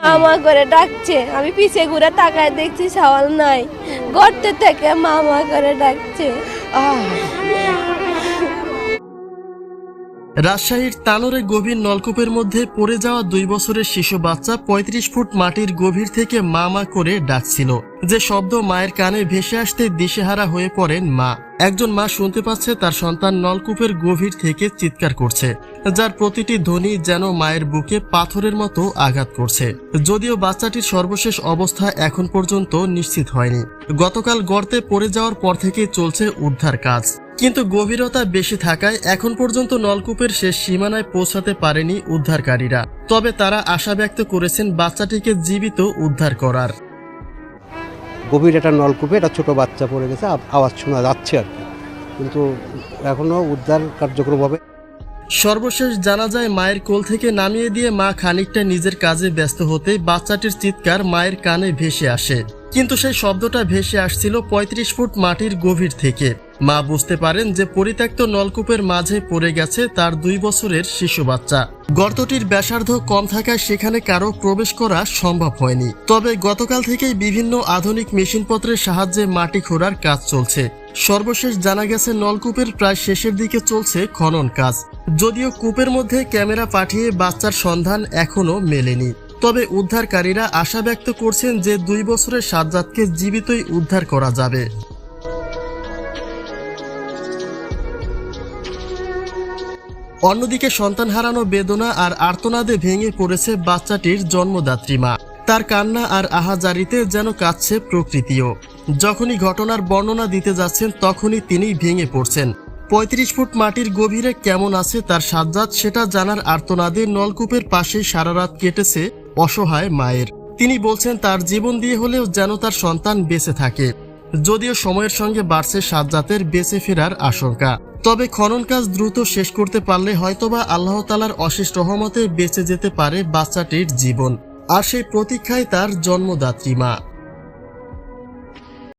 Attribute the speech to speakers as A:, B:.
A: মামা করে ডাকছে, আমি পিছে ঘুরে তাকায় দেখছি সওয়াল নাই, গর্ত থেকে মামা করে ডাকছে।
B: রাজশাহীর তানোরে গভীর নলকূপের মধ্যে পড়ে যাওয়া 2 বছরের শিশু বাচ্চা 35 ফুট মাটির গভীর থেকে মা মা করে ডাকছিল। যে শব্দ মায়ের কানে ভেসে আসতে দিশেহারা হয়ে পড়েন মা। একজন মা শুনতে পাচ্ছে তার সন্তান নলকূপের গভীর থেকে চিৎকার করছে, যার প্রতিটি ধ্বনি যেন মায়ের বুকে পাথরের মতো আঘাত করছে। যদিও বাচ্চাটির সর্বশেষ অবস্থা এখন পর্যন্ত নিশ্চিত হয়নি। গতকাল গর্তে পড়ে যাওয়ার পর থেকেই চলছে উদ্ধার কাজ, কিন্তু গভীরতা বেশি থাকায় এখন পর্যন্ত নলকূপের শেষ সীমানায় পৌঁছাতে পারেনি উদ্ধারকারীরা। তবে তারা আশা ব্যক্ত করেছেন বাচ্চাটিকে জীবিত উদ্ধার করার।
C: গভীর একটা নলকূপে একটা ছোট বাচ্চা পড়ে গেছে, আওয়াজ শোনা যাচ্ছে আর কি, কিন্তু এখনো উদ্ধার কার্যক্রম হবে।
B: সর্বশেষ জানা যায় মায়ের কোল থেকে নামিয়ে দিয়ে মা খানিকটা নিজের কাজে ব্যস্ত হতে বাচ্চাটির চিৎকার মায়ের কানে ভেসে আসে, কিন্তু সেই শব্দটা ভেসে আসছিল 35 ফুট মাটির গভীর থেকে। মা বুঝতে পারেন যে পরিত্যক্ত নলকূপের মাঝে পড়ে গেছে তার 2 বছরের শিশু বাচ্চা। গর্তটির ব্যাসার্ধ কম থাকায় সেখানে কারো প্রবেশ করা সম্ভব হয়নি। তবে গতকাল থেকেই বিভিন্ন আধুনিক মেশিনপত্রের সাহায্যে মাটি খোঁড়ার কাজ চলছে। সর্বশেষ জানা গেছে নলকূপের প্রায় শেষের দিকে চলছে খনন কাজ। যদিও কূপের মধ্যে ক্যামেরা পাঠিয়ে বাচ্চার সন্ধান এখনো মেলেনি। তবে উদ্ধারকারীরা আশা ব্যক্ত করছেন যে 2 বছরের সাজ্জাদকে জীবিতই উদ্ধার করা যাবে। অন্যদিকে সন্তান হারানো বেদনা আর আর্তনাদে ভেঙে পড়েছে বাচ্চাটির জন্মদাত্রী মা। তার কান্না আর আহাজারিতে যেন কাঁদছে প্রকৃতিও। যখনই ঘটনার বর্ণনা দিতে যাচ্ছেন তখনই তিনি ভেঙে পড়ছেন। 35 ফুট মাটির গভীরে কেমন আছে তার সাজ্জাদ সেটা জানার আর্তনাদে নলকূপের পাশেই সারা রাত কেটেছে অসহায় মায়ের। তিনি বলছেন তার জীবন দিয়ে হলেও যেন তার সন্তান বেঁচে থাকে। যদিও সময়ের সঙ্গে বাড়ছে সাজ্জাদের বেঁচে ফেরার আশঙ্কা। তবে খনন কাজ দ্রুত শেষ করতে পারলে হয়তোবা আল্লাহ তাআলার অশেষ রহমতে বেঁচে যেতে পারে বাচ্চাটির জীবন। আর সেই প্রতীক্ষায় তার জন্মদাত্রী মা।